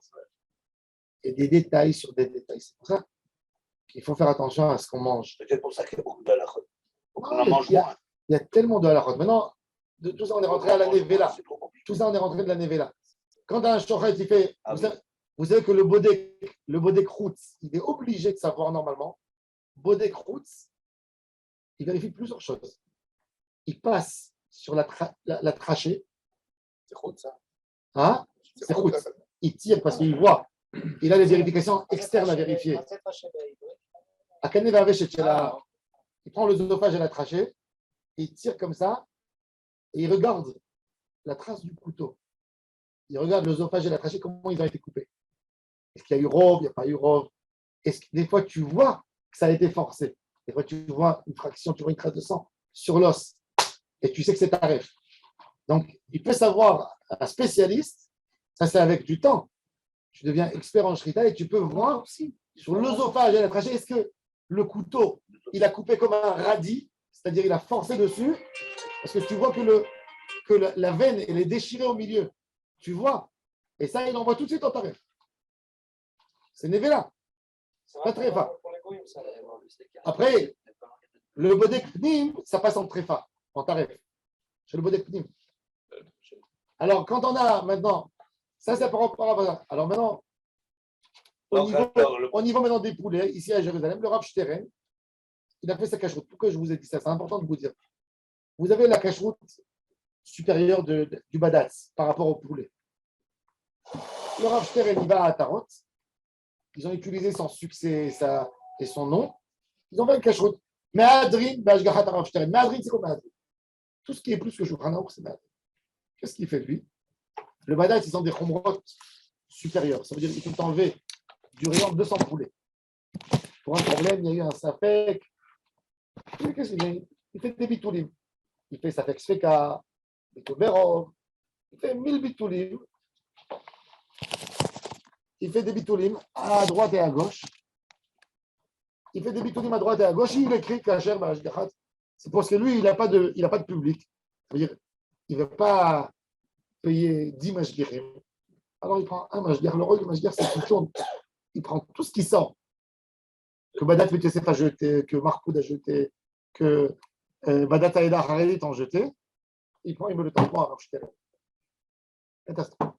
[SPEAKER 1] et des détails sur des détails. C'est pour ça qu'il faut faire attention à ce qu'on mange.
[SPEAKER 2] C'est peut-être pour ça qu'il y a beaucoup d'halachot. Faut qu'on en
[SPEAKER 1] Il
[SPEAKER 2] mange
[SPEAKER 1] y a-
[SPEAKER 2] moins.
[SPEAKER 1] Il y a tellement de halachot. Maintenant, de tout ça, on est rentré à la nevela.
[SPEAKER 2] C'est trop compliqué.
[SPEAKER 1] Tout ça, on est rentré de la nevela. Quand un shochet, il fait.
[SPEAKER 2] Ah
[SPEAKER 1] vous savez que le bodek routz, il est obligé de savoir normalement. Bodek routz, il vérifie plusieurs choses. Il passe sur la trachée.
[SPEAKER 4] C'est trop ça.
[SPEAKER 1] Hein? C'est routz. Il tire parce qu'il voit. Il a les vérifications externes à vérifier. À il prend l'œsophage et la trachée, il tire comme ça, et il regarde la trace du couteau. Il regarde l'œsophage et la trachée, comment ils ont été coupés. Est-ce qu'il y a eu rove, il n'y a pas eu rove? Est-ce que des fois tu vois que ça a été forcé? Des fois tu vois une fraction, tu vois une trace de sang sur l'os, et tu sais que c'est taref. Donc, il peut savoir, un spécialiste, ça c'est avec du temps. Tu deviens expert en shrita et tu peux voir aussi sur l'œsophage et la trachée, est-ce que le couteau, il a coupé comme un radis, c'est-à-dire il a forcé dessus, parce que tu vois que la veine, elle est déchirée au milieu. Tu vois. Et ça, il envoie tout de suite en taref. C'est Nevela. Pas tréfa. Après, le bodek pnim, ça passe en tréfa, en taref. C'est le bodek pnim. Alors, quand on a maintenant, ça c'est par rapport à ça. Alors maintenant, au niveau maintenant des poulets, ici à Jérusalem, le Rav Shteren, il a fait sa cache-route. Pourquoi je vous ai dit ça? C'est important de vous dire. Vous avez la cache-route supérieure du Badatz par rapport au poulet. Le Rav Shteren, il va à Tarot. Ils ont utilisé son succès et son nom. Ils ont fait une cache-route. Me'adrin, Bashgachat Rav Shteren. Me'adrin, c'est quoi Me'adrin? Tout ce qui est plus que Shulchan Aruch, c'est Me'adrin. Qu'est-ce qu'il fait lui? Le Badatz, ils ont des chomrot supérieurs. Ça veut dire qu'il faut enlever du rayon de 200 poulets. Pour un problème, il y a eu un safek. Qu'est-ce qu'il fait? Il fait des bitoulim. Il fait safek sveka, bitul berov. Il fait 1000 bitoulim. Il fait des bitoulim à droite et à gauche. Il fait des bitoulim à droite et à gauche. Il écrit Kacher Bashgachat. C'est parce que lui, il n'a pas de public. Ça veut dire, il ne veut pas payer 10 mashgirim. Alors il prend un mashgir. Le rôle du mashgir, c'est qu'il tourne. Il prend tout ce qui sort. Que Badat Métessef a jeté, que Marcoud a jeté, que Badat Aïda Haredit en jeté, il prend, il met le tampon à Rav Shterem. Catastrophe.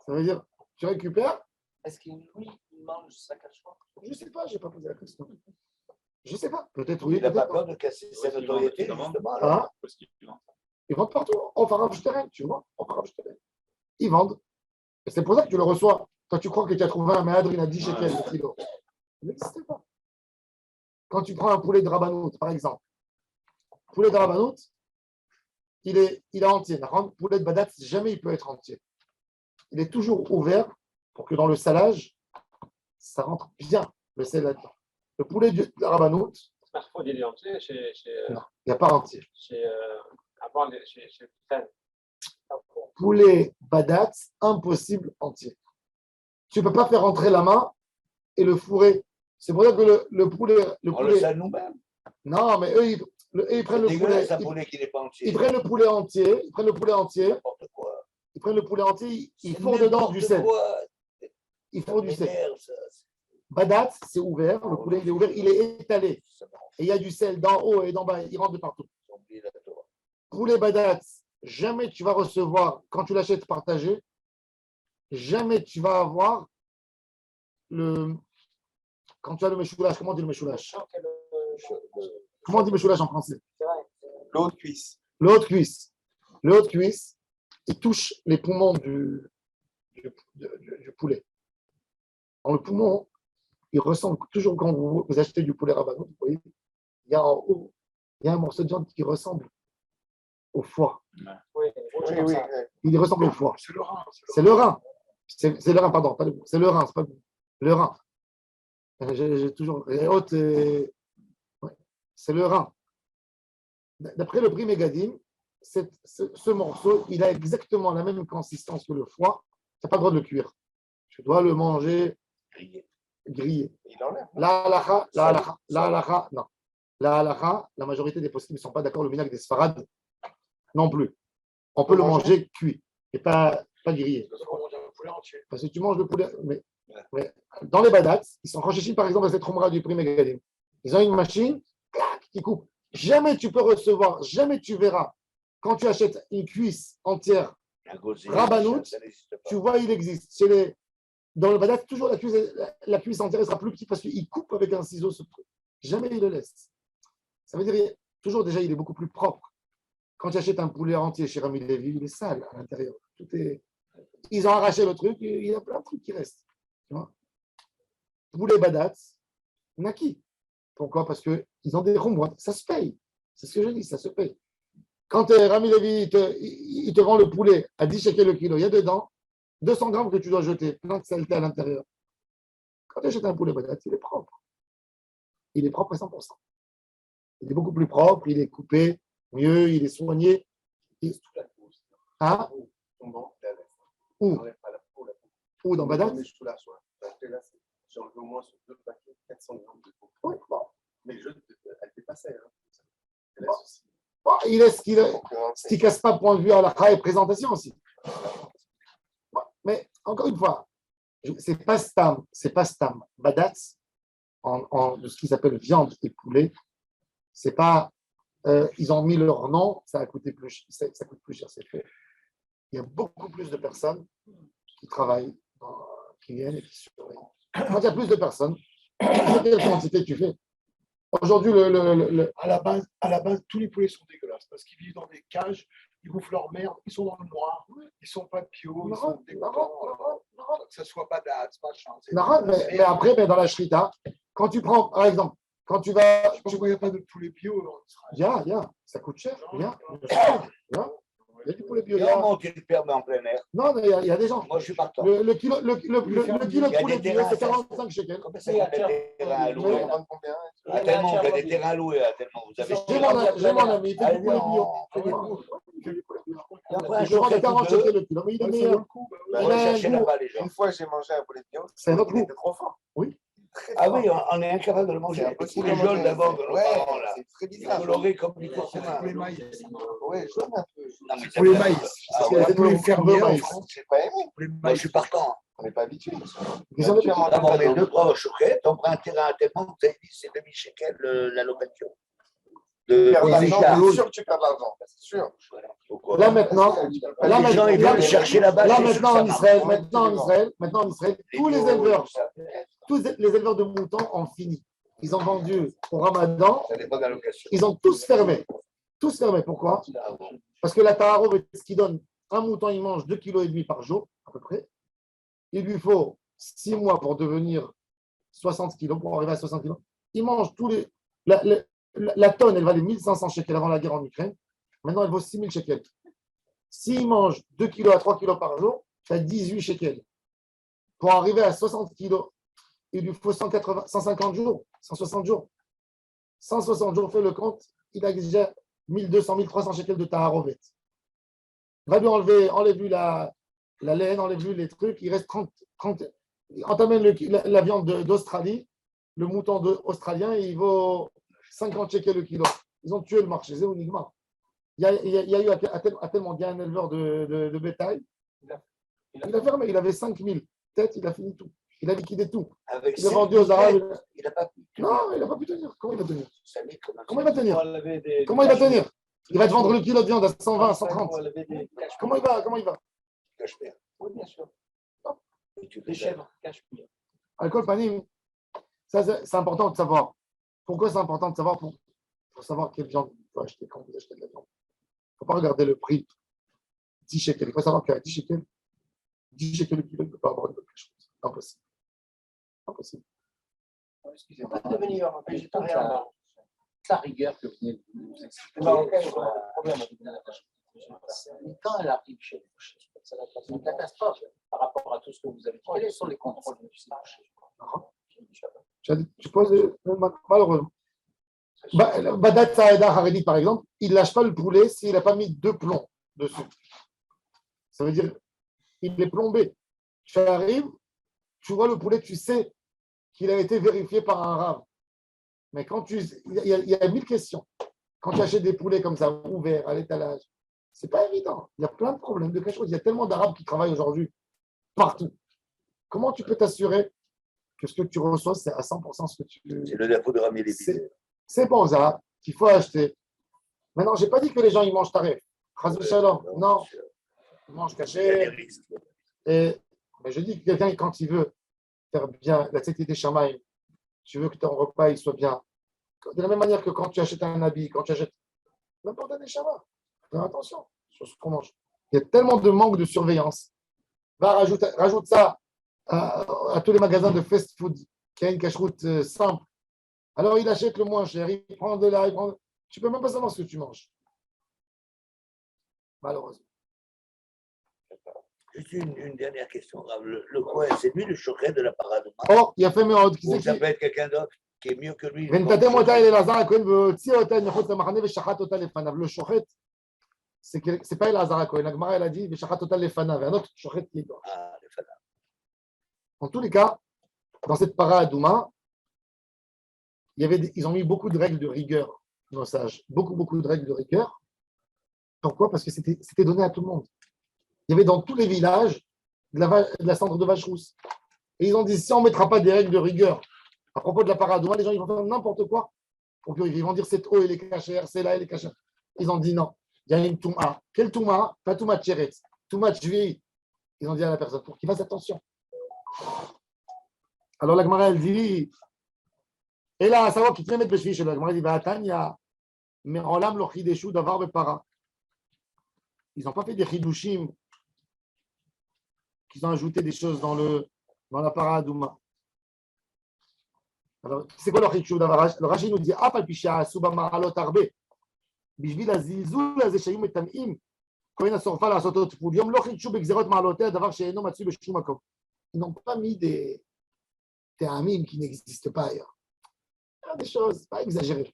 [SPEAKER 1] Ça veut dire, tu récupères.
[SPEAKER 3] Est-ce qu'il lui, il mange sa cachoire?
[SPEAKER 1] Je ne sais pas, je n'ai pas posé la question. Je ne sais pas, peut-être oui.
[SPEAKER 2] Il n'a
[SPEAKER 1] Peut-être
[SPEAKER 2] pas peur de casser cette notoriété, justement.
[SPEAKER 1] Hein? Ils vendent partout. On va Rav Shterem, tu vois. On va Rav Shterem. Ils vendent. Et c'est pour ça que tu le reçois. Toi, tu crois que tu as trouvé un maadrine à 10 shekels le kilo. Il n'existe pas. Quand tu prends un poulet de Rabanout, par exemple, poulet de Rabanout, il est entier. Le poulet de Badat, jamais il peut être entier. Il est toujours ouvert pour que dans le salage, ça rentre bien le sel là-dedans. Le poulet de Rabanout,
[SPEAKER 5] Parfois, il est entier
[SPEAKER 1] non, il n'y a pas entier.
[SPEAKER 5] chez Titan.
[SPEAKER 1] Poulet Badat, impossible entier. Tu ne peux pas faire rentrer la main et le fourrer. C'est pour ça que le poulet.
[SPEAKER 2] On le sait nous-mêmes.
[SPEAKER 1] Non, mais eux, ils prennent le poulet.
[SPEAKER 2] Un poulet qui n'est pas entier.
[SPEAKER 1] Ils prennent le poulet entier. Ils prennent le poulet entier.
[SPEAKER 2] N'importe quoi.
[SPEAKER 1] Ils prennent le poulet entier. Ils font dedans du sel. Ils font du sel. Badat, c'est ouvert. Le poulet, il est ouvert. Il est étalé. Et il y a du sel d'en haut et d'en bas. Il rentre de partout. Poulet Badat, jamais tu vas recevoir, quand tu l'achètes partagé, jamais tu vas avoir le. Quand tu as le méchoulash, comment on dit le méchoulash? Comment on dit méchoulash en français?
[SPEAKER 4] Le haut de cuisse.
[SPEAKER 1] Le haut de cuisse. Le haut de cuisse, il touche les poumons du poulet. Dans le poumon, il ressemble toujours quand vous achetez du poulet rabanot, vous voyez, il y a en haut, il y a un morceau de viande qui ressemble au foie.
[SPEAKER 3] Oui.
[SPEAKER 1] Il ressemble au foie.
[SPEAKER 4] C'est le rein.
[SPEAKER 1] C'est le rein. C'est le rein, pardon. Pas le goût. C'est le rein, c'est pas le goût. Le rein. J'ai toujours. Les hautes, ouais. C'est le rein. D'après le prix Megadim, ce morceau, il a exactement la même consistance que le foie. Tu n'as pas le droit de le cuire. Tu dois le manger grillé.
[SPEAKER 4] Il enlève.
[SPEAKER 1] La halakha, non. La halakha, la majorité des postes ne sont pas d'accord. Le minhag des Sfarad non plus. On peut le manger cuit et pas grillé. Parce que tu manges le poulet. Mais dans les badats, ils sont ranchés par exemple à cette romra du prix Megadim. Ils ont une machine qui coupe. Jamais tu peux recevoir, jamais tu verras, quand tu achètes une cuisse entière Rabanout, tu vois, il existe. Dans le badat, toujours la cuisse entière sera plus petite parce qu'il coupe avec un ciseau ce truc. Jamais il le laisse. Ça veut dire, toujours déjà, il est beaucoup plus propre. Quand tu achètes un poulet entier chez Rami Lévy, il est sale à l'intérieur. Ils ont arraché le truc, et il y a plein de trucs qui restent. Tu vois, poulet badat, naki. Pourquoi? Parce qu'ils ont des ronds. Ça se paye. C'est ce que je dis, ça se paye. Quand Rami Lévy, il te vend le poulet à 10 shekels le kilo, il y a dedans 200 grammes que tu dois jeter, plein de saleté à l'intérieur. Quand tu achètes un poulet badat, il est propre. Il est propre à 100%. Il est beaucoup plus propre, il est coupé mieux, il est soigné. Hein? Où? Où dans badat?
[SPEAKER 4] J'ai enlevé au moins sur 2 paquets 400 grammes de peau.
[SPEAKER 1] Oui, bon.
[SPEAKER 4] Mais elle dépassait.
[SPEAKER 1] Bon, il est ce qui ne casse pas point de vue à la et présentation aussi. Bon, mais encore une fois, c'est pas stam. Badat, de ce qu'ils appellent viande et poulet, c'est pas. Ils ont mis leur nom, ça a coûté plus, ça coûte plus cher, c'est fait. Il y a beaucoup plus de personnes qui travaillent, qui viennent et qui surveillent. Quand il y a plus de personnes, quelle quantité tu fais? Aujourd'hui,
[SPEAKER 6] à la base, tous les poulets sont dégueulasses parce qu'ils vivent dans des cages, ils bouffent leur merde, ils sont dans le noir, ils sont pas bio, ils sont dégoûtants. Que ce soit pas d'âge, machin.
[SPEAKER 1] Mais après, dans la shrita, quand tu prends, par exemple, quand tu vas.
[SPEAKER 6] Je pense qu'il n'y a pas de poulet bio en
[SPEAKER 1] Israël. Il y a, ça coûte cher. Il y a du poulet bio.
[SPEAKER 2] Il y a monté le permis en plein air.
[SPEAKER 1] Non, mais il y a des gens.
[SPEAKER 2] Moi, je suis partant.
[SPEAKER 1] Le kilo de poulet bio, c'est 45 shekels.
[SPEAKER 2] Combien ça coûte des terrains à louer? À tellement, il y a des terrains à louer, à tellement vous avez.
[SPEAKER 1] J'ai mon ami, il fait du poulet bio. Je vends 40 shekels le kilo, mais il est meilleur.
[SPEAKER 2] On va chercher là-bas les gens.
[SPEAKER 4] Une fois, j'ai mangé un poulet de bio.
[SPEAKER 1] C'est notre
[SPEAKER 4] Il était trop fort.
[SPEAKER 1] Oui.
[SPEAKER 2] Ah oui, on est incapable de le manger. Les poulets jaunes d'abord de nos parents, là.
[SPEAKER 4] C'est très bizarre.
[SPEAKER 2] Colorés comme du
[SPEAKER 6] C'est
[SPEAKER 2] courcuma.
[SPEAKER 6] poulet maïs.
[SPEAKER 4] Ouais, jaune un peu.
[SPEAKER 2] Non, mais
[SPEAKER 6] Poulet maïs.
[SPEAKER 2] Ah
[SPEAKER 6] Il y a des poulets fermiers en
[SPEAKER 1] maïs.
[SPEAKER 6] France.
[SPEAKER 4] J'ai pas aimé.
[SPEAKER 6] Poulet
[SPEAKER 2] Moi, je
[SPEAKER 6] maïs.
[SPEAKER 2] suis partant.
[SPEAKER 4] On n'est pas habitué.
[SPEAKER 1] Ils ont
[SPEAKER 2] D'abord, on met 2-3 choquettes, on prend un terrain à tellement, vous avez dit, c'est demi-shekel la location. de
[SPEAKER 4] perds de l'argent,
[SPEAKER 2] d'écart.
[SPEAKER 4] c'est sûr que tu perds de l'argent, c'est sûr.
[SPEAKER 2] Pourquoi
[SPEAKER 1] Là maintenant,
[SPEAKER 2] Les gens, ils veulent chercher là-bas.
[SPEAKER 1] là
[SPEAKER 2] c'est sûr que
[SPEAKER 1] maintenant
[SPEAKER 2] ça
[SPEAKER 1] en
[SPEAKER 2] marche.
[SPEAKER 1] Israël, maintenant en Israël, tous les
[SPEAKER 2] bio,
[SPEAKER 1] éleveurs,
[SPEAKER 2] tout ça.
[SPEAKER 1] tous les éleveurs de moutons ont fini. Ils ont vendu au Ramadan,
[SPEAKER 4] Ça dépend de la location.
[SPEAKER 1] ils ont tous fermé. Tous fermés. Pourquoi? Parce que la Taharo, ce qui donne un mouton, il mange 2,5 kg par jour, à peu près. Il lui faut 6 mois pour devenir 60 kg, pour arriver à 60 kg. Il mange tous les. La tonne, elle valait 1500 shekels avant la guerre en Ukraine. Maintenant, elle vaut 6000 shekels. S'il mange 2 kg à 3 kg par jour, ça fait 18 shekels. Pour arriver à 60 kg, il lui faut 150 jours, 160 jours. 160 jours, fait le compte, il a déjà 1200, 1300 shekels de Taharovet. Va lui enlève-lui la laine, enlève-lui les trucs, il reste 30. On t'amène la viande d'Australie, le mouton australien, il vaut 50 shekels le kilo. Ils ont tué le marché, c'est uniquement. Il y a eu à tellement bien un éleveur de bétail, il a fermé, il avait 5000 têtes, il a fini tout. Il a liquidé tout.
[SPEAKER 2] Avec
[SPEAKER 1] Il a vendu aux Arabes.
[SPEAKER 2] il n'a pas pu.
[SPEAKER 1] Non, il n'a pas pu tenir. Comment il va tenir?
[SPEAKER 2] Ça dit
[SPEAKER 1] Comment il va tenir?
[SPEAKER 5] enlever des-
[SPEAKER 1] Comment il va tenir? Il va te vendre le kilo de viande à 120, 130.
[SPEAKER 5] enlever des cache-
[SPEAKER 1] Comment il va?
[SPEAKER 2] Cachemire.
[SPEAKER 5] Oui, bien sûr.
[SPEAKER 2] Et tu
[SPEAKER 5] Des
[SPEAKER 2] fais
[SPEAKER 5] chèvres, cache-pire.
[SPEAKER 1] Alcool panim, ça c'est important de savoir. Pourquoi c'est important de savoir? Pour savoir quelle viande il faut acheter quand vous achetez de la viande. Il ne faut pas regarder le prix. 10 shekels. Il faut savoir qu'à 10 shekels le kilo, il ne peut pas avoir de quelque chose. Impossible. Impossible.
[SPEAKER 3] Excusez-moi de devenir végétarien.
[SPEAKER 7] La rigueur que vous venez de nous expliquer,
[SPEAKER 3] Les Marocains, ils ont un problème avec la
[SPEAKER 7] mais quand elle arrive chez le boucher, ça va être une catastrophe par rapport à tout ce que vous avez dit. Quels sont les contrôles de ces bouchers?
[SPEAKER 1] Tu poses malheureusement. Badat Saïda Haredi, par exemple, il ne lâche pas le poulet s'il n'a pas mis 2 plombs dessus. Ça veut dire il est plombé. Tu arrives, tu vois le poulet, tu sais qu'il a été vérifié par un rave. Mais quand il y a 1000 questions. Quand tu achètes des poulets comme ça, ouverts, à l'étalage, c'est pas évident. Il y a plein de problèmes de quelque chose. Il y a tellement d'Arabes qui travaillent aujourd'hui partout. Comment tu peux t'assurer que ce que tu reçois, c'est à 100% ce que tu veux?
[SPEAKER 2] C'est le défaut de ramener les billets.
[SPEAKER 1] C'est bon, ça, qu'il faut acheter. Maintenant, je n'ai pas dit que les gens ils mangent tarif. Shalom. Non, ils mangent
[SPEAKER 2] Il y a des
[SPEAKER 1] caché.
[SPEAKER 2] risques.
[SPEAKER 1] Mais je dis que quelqu'un, quand il veut faire bien la tête des chamaïs, tu veux que ton repas il soit bien. De la même manière que quand tu achètes un habit, quand tu achètes n'importe quel chama, fais attention sur ce qu'on mange. Il y a tellement de manque de surveillance. Rajoute ça à tous les magasins de fast-food qui a une cache-route simple. Alors il achète le moins cher, il prend de là, tu ne peux même pas savoir ce que tu manges. Malheureusement.
[SPEAKER 2] Juste une dernière question. Le coin, c'est lui le choquet de la parade.
[SPEAKER 1] Oh, il y a fait Méod. Qui
[SPEAKER 2] Ou
[SPEAKER 1] c'est
[SPEAKER 2] ça
[SPEAKER 1] qui
[SPEAKER 2] peut être quelqu'un d'autre qui est mieux que lui.
[SPEAKER 1] ונתתם אותה אל אלעזר הכהן והוציא אותה מחוץ למחנה ושחט אותה לפניו. Le shochet, c'est pas Elazar הכהן. הגמרא elle a dit ושחט אותה לפניו. Et un autre shochet qui est dehors.
[SPEAKER 2] Ah, les fanats.
[SPEAKER 1] En tous les cas, dans cette para Adouma, ils ont mis beaucoup de règles de rigueur, nos sages. Beaucoup de règles de rigueur. Pourquoi? Parce que c'était donné à tout le monde. Il y avait dans tous les villages de la cendre de vache rousse. Et ils ont dit, si on ne mettra pas des règles de rigueur à propos de la paradouma, les gens ils vont faire n'importe quoi pour purifier. Ils vont dire, cette eau, elle est cachère, c'est là, elle est cachère. Ils ont dit, non, il y a une touma. Quelle touma? Pas touma tchéretz, touma tchvi. Ils ont dit à la personne, pour qu'il fasse attention. Alors la Gemara, elle dit, et là, à savoir qu'il te met de chez la Gemara, elle dit, Vatania, mais olam lo chideshu davar bepara. Ils n'ont pas fait des chidushim, qu'ils ont ajouté des choses dans la paradouma. Alors, c'est quoi le chidushim davar? Le Rashi nous dit, Afal pisha suba ma'alot arbe, בשביל הזלזול הזה שהיו מטמאים, כהן השורפה לעשות אותו טיפול. יום לא חידשו בגזירות מעלותיה, דבר שאינו מצוי בשום מקום. Ils n'ont pas mis des amim qui n'existent pas ailleurs. Des choses, pas exagérées.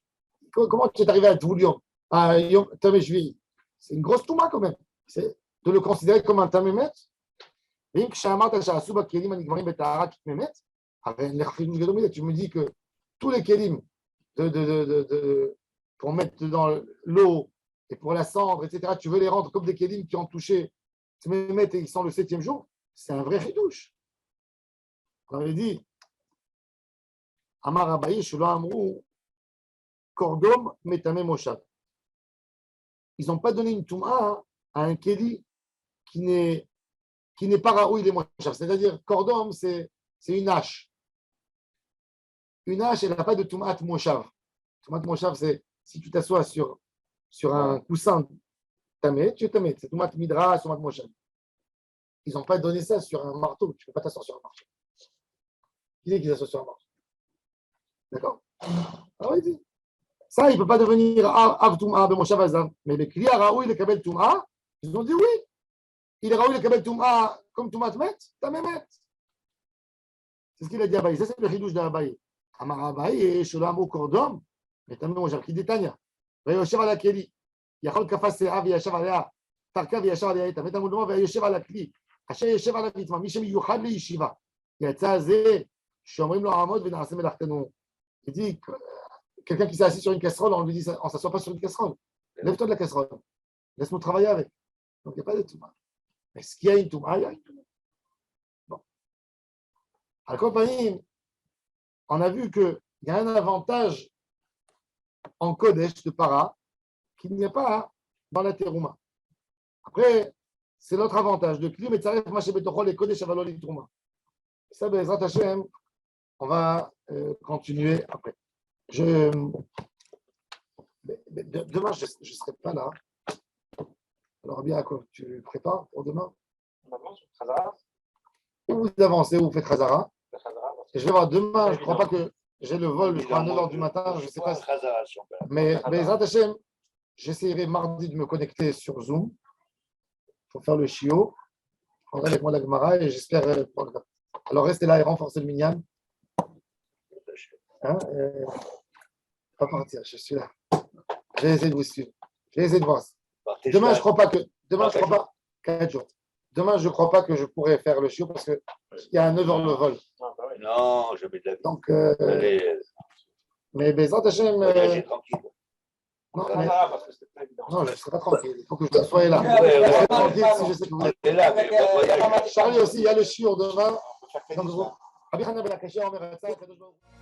[SPEAKER 1] Comment tu es arrivé à Tvoulion, à Yom Tameshvi? C'est une grosse touma quand même. C'est de le considérer comme un tamémet. Et כשאמרת שעשו בכלים הנגמרים בטהרה כתממת, הרי אין לך חידוש גדול מזה. Tu me dis que tous les kelim pour mettre dans l'eau et pour la cendre, etc., tu veux les rendre comme des kelim qui ont touché tmemet et qui sont le 7e jour, c'est un vrai chidouche. On avait dit, Amar Abaye, Shelo Amrou, Kordom Metame Moshav. Ils n'ont pas donné une Touma à un Keli qui n'est pas Raoui les Moshav. C'est-à-dire, Kordom, c'est une hache. Une hache, elle n'a pas de Toumat Moshav. Toumat Moshav, c'est si tu t'assois sur un coussin tamé, tu es tamé. C'est Toumat Midra, Toumat Moshav. Ils n'ont pas donné ça sur un marteau. Tu ne peux pas t'asseoir sur un marteau. Qui est qui s'assoit sur un marteau? D'accord? Alors il dit, ça, il ne peut pas devenir Av Touma de Moshav Azam. Mais le Kli Raoui, le Kabel Touma, ils ont dit oui. Il est Raoui, le Kabel Touma, comme Toumat Met, Tamé Met. C'est ce qu'il a dit à Abaye. Ça, c'est le chidouche d'Abaye. Amar Abaye, Sholamo Kordom, mais Tamé Moshav, qui détagne. ויושב על הכלי, יכול כפה שיער וישב עליה, תרכה וישב עליה איתה, ואת המודמה ויושב על הכלי, אשר יושב על הרצפה, מי שמיוחד לישיבה, יצא זה שאומרים לו עמוד ונעשה מלאכתנו. Il dit, quelqu'un qui s'est assis sur une casserole, on lui dit, on ne s'assoit pas sur une casserole. Lève-toi de la casserole. Laisse-nous travailler avec. Donc, il n'y a pas de touma. Est-ce qu'il y a une touma? Il y a une touma. Bon. À la compagnie, on a vu qu'il y a un avantage en Kodesh de Para qu'il n'y a pas dans la Terouma. Après, c'est l'autre avantage de Kli Metzaref Mashe Betochol et Kodesh Avaloli Trouma. Ça, Bezrat Hashem, on va continuer après. Demain, je ne serai pas là. Alors, bien, quoi, tu prépares pour demain?
[SPEAKER 5] On avance, Khazara.
[SPEAKER 1] Ou vous avancez, ou vous faites Khazara. Et je vais voir demain, je ne crois pas que j'ai le vol, je crois, à 9h du matin, je ne sais pas. Mais Bezrat Hashem, j'essaierai mardi de me connecter sur Zoom pour faire le chiot. Je prendrai avec moi la Gemara et j'espère le programme. Alors, restez là et renforcez le minyan. Hein, pas partir, je suis là. Je vais essayer de vous suivre. Je vais essayer de voir. Demain, je ne crois pas que. Demain, je ne crois pas. 4 jours. Demain, je ne crois pas que je pourrai faire le chiot parce qu'il y a 9h le vol.
[SPEAKER 2] Non, je mets de la vie.
[SPEAKER 1] Donc,
[SPEAKER 2] Allez,
[SPEAKER 1] mais Bezrat Hashem.
[SPEAKER 2] voyagez tranquille.
[SPEAKER 1] Non,
[SPEAKER 5] Khazara,
[SPEAKER 1] mais,
[SPEAKER 5] parce que c'était pas évident.
[SPEAKER 1] non, je ne serai pas tranquille. Il faut que je sois là.
[SPEAKER 2] Ouais,
[SPEAKER 1] Je
[SPEAKER 2] ouais.
[SPEAKER 1] serai tranquille si je sais que vous êtes.
[SPEAKER 2] T'es là, mais pas voyager.
[SPEAKER 1] Charlie aussi, il y a le chiot demain. Donc, Rabbi Hanan ben Akashia, Omer Hatzah, Kadosh Baruch Hu.